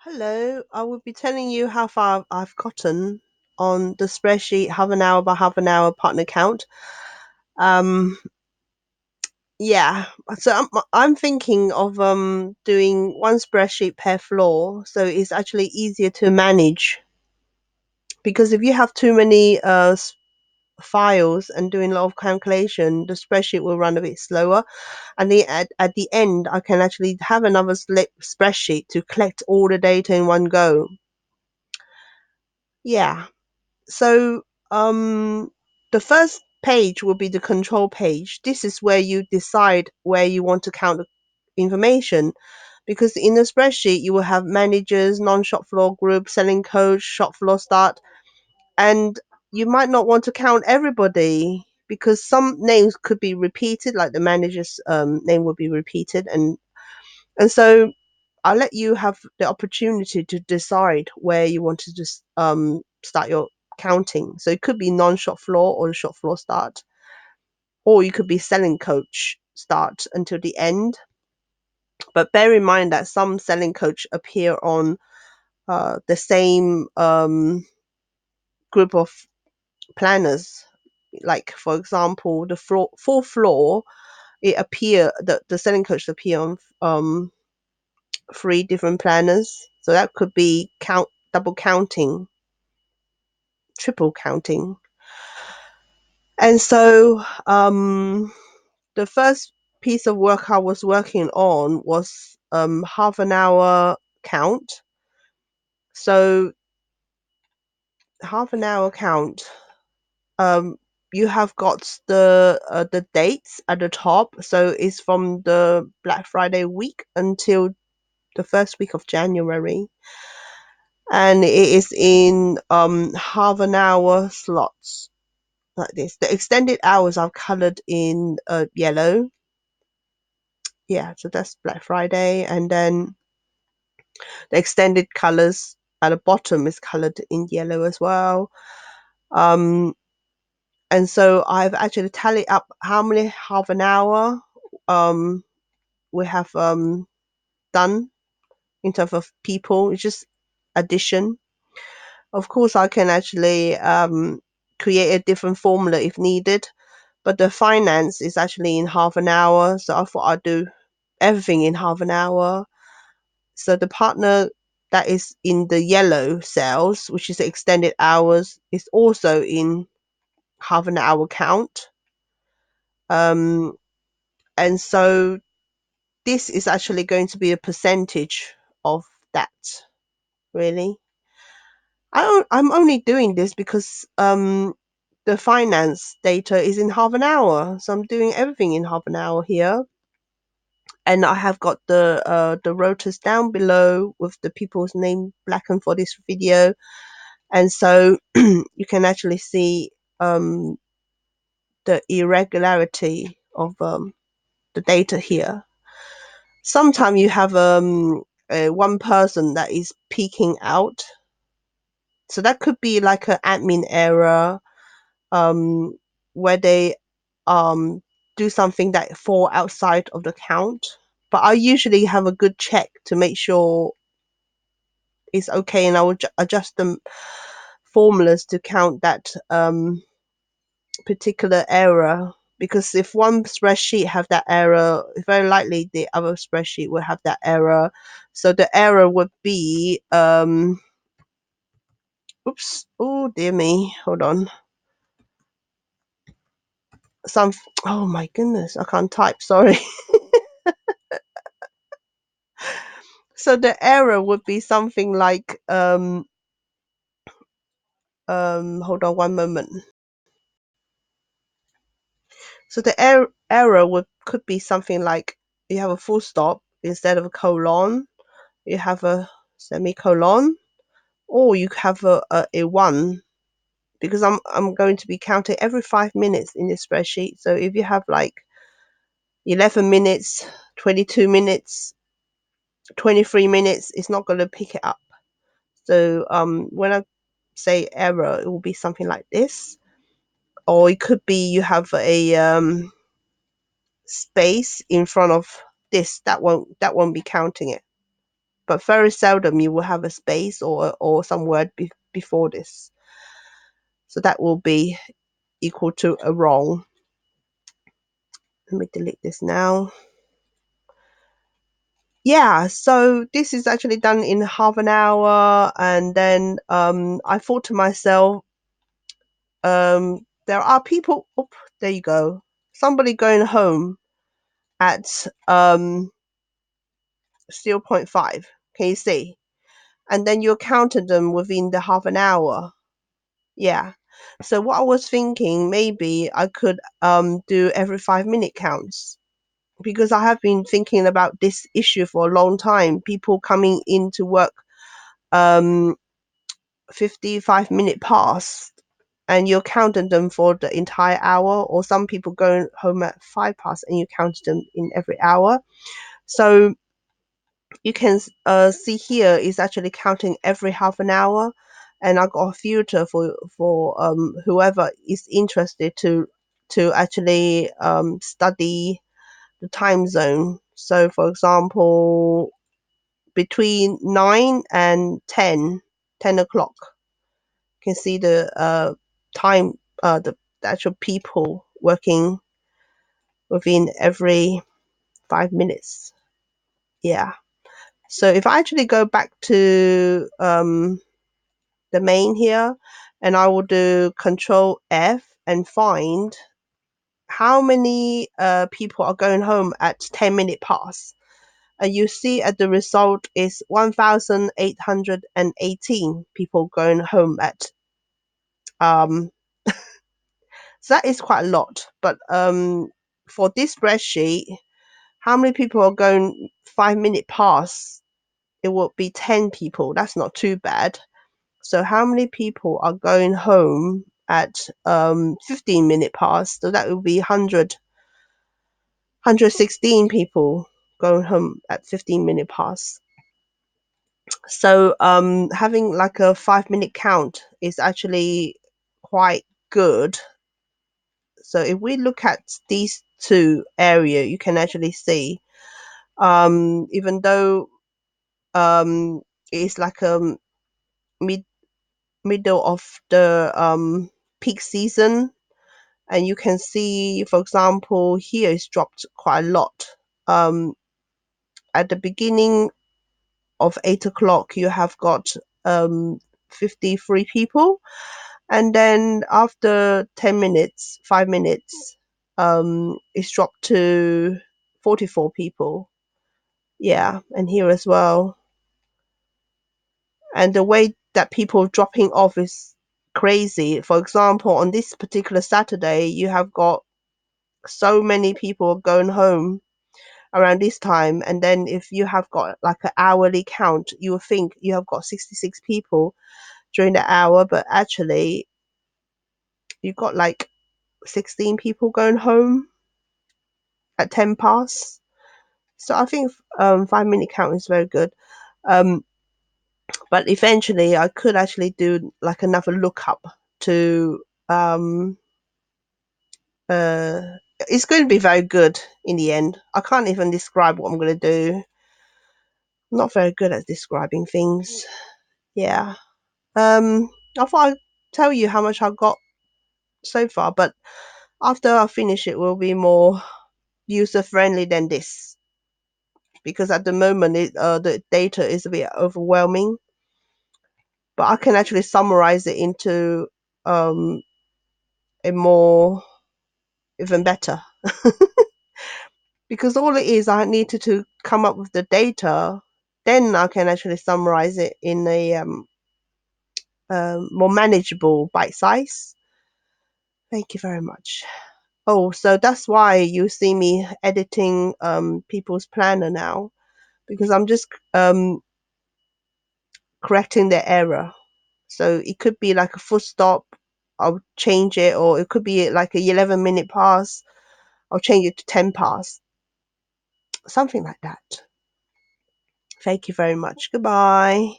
Hello, I will be telling you how far I've gotten on the spreadsheet, half an hour by half an hour partner count. Um, yeah, so I'm thinking of doing one spreadsheet per floor, so it's actually easier to manage. Because if you have too many files and doing a lot of calculation, the spreadsheet will run a bit slower. And at the end, I can actually have another spreadsheet to collect all the data in one go. Yeah. So the first page will be the control page. This is where you decide where you want to count the information. Because in the spreadsheet, you will have managers, non-shop floor group, selling coach, shop floor start, and you might not want to count everybody because some names could be repeated, like the manager's name will be repeated, and so I'll let you have the opportunity to decide where you want to just start your counting. So it could be non-shop floor or the shop floor start, or you could be selling coach start until the end. But bear in mind that some selling coach appear on the same group of planners. Like for example, the fourth floor, the selling coach appear on three different planners. So that could be double counting, triple counting. And so the first piece of work I was working on was half an hour count. So half an hour count, um, you have got the dates at the top. So it's from the Black Friday week until the first week of January, and it is in half an hour slots like this. The extended hours are colored in yellow. Yeah, so that's Black Friday, and then the extended colors at the bottom is colored in yellow as well. Um, and so I've actually tallied up how many half an hour um we have done in terms of people. It's just addition. Of course, I can actually create a different formula if needed, but the finance is actually in half an hour. So I thought I'd do everything in half an hour. So the partner that is in the yellow cells, which is extended hours, is also in half an hour count. Um, and so this is actually going to be a percentage of that, really. I'm only doing this because the finance data is in half an hour. So I'm doing everything in half an hour here. And I have got the rotors down below with the people's name blackened for this video. And so you can actually see the irregularity of the data here. Sometimes you have one person that is peeking out. So that could be like an admin error um, where they um, do something that fall outside of the count. But I usually have a good check to make sure it's okay, and I will adjust the formulas to count that particular error. Because if one spreadsheet have that error, very likely the other spreadsheet will have that error. So the error would be, oops, oh dear me, hold on. Oh my goodness, I can't type, sorry. So the error would be something like, hold on one moment. So the error could be something like you have a full stop instead of a colon, you have a semicolon, or you have a one, because I'm going to be counting every 5 minutes in this spreadsheet. So if you have like 11 minutes, 22 minutes, 23 minutes, it's not going to pick it up. So when I say error, it will be something like this. Or it could be you have a space in front of this, that won't be counting it. but very seldom you will have a space or some word before this. So that will be equal to a wrong. Let me delete this now. Yeah, so this is actually done in half an hour, and then I thought to myself, there are people. Oh, there you go. Somebody going home at 0.5. Can you see? And then you counted them within the half an hour. Yeah. So what I was thinking, maybe I could do every 5 minute counts, because I have been thinking about this issue for a long time. People coming into work um 55 minute past, and you're counting them for the entire hour, or some people going home at 5 past and you count them in every hour. So you can see here is actually counting every half an hour, and I got a filter for whoever is interested to actually study the time zone. So for example, between 9 and 10 o'clock, you can see the time, the actual people working within every 5 minutes. Yeah. So if I actually go back to the main here, and I will do Control F and find how many people are going home at 10 minute past. And you see at the result is 1,818 people going home at um so that is quite a lot. But for this spreadsheet, how many people are going 5 minute past? It will be 10 people. That's not too bad. So how many people are going home at 15 minute past? So that would be 116 people going home at 15 minute past. So having like a 5 minute count is actually quite good. So if we look at these two area, you can actually see even though it's like mid middle of the peak season, and you can see, for example, here it's dropped quite a lot. Um, at the beginning of 8 o'clock, you have got 53 people, and then after 10 minutes, 5 minutes, it's dropped to 44 people. Yeah, and here as well. And the way that people dropping off is crazy. For example, on this particular Saturday, you have got so many people going home around this time, and then if you have got like an hourly count, you will think you have got 66 people during the hour, but actually you got like 16 people going home at 10 past. So I think 5 minute count is very good. Um, but eventually I could actually do like another lookup to uh it's going to be very good in the end. I can't even describe what I'm going to do. I'm not very good at describing things. Yeah. I thought I'd tell you how much I got so far, but after I finish it will be more user friendly than this, because at the moment the data is a bit overwhelming. But I can actually summarize it into um a more even better, because all it is, I needed to come up with the data, then I can actually summarize it in a more manageable bite size. Thank you very much. Oh, so that's why you see me editing people's planner now, because I'm just correcting the error. So it could be like a full stop, I'll change it, or it could be like a 11 minute pass, I'll change it to 10 pass, something like that. Thank you very much. Goodbye.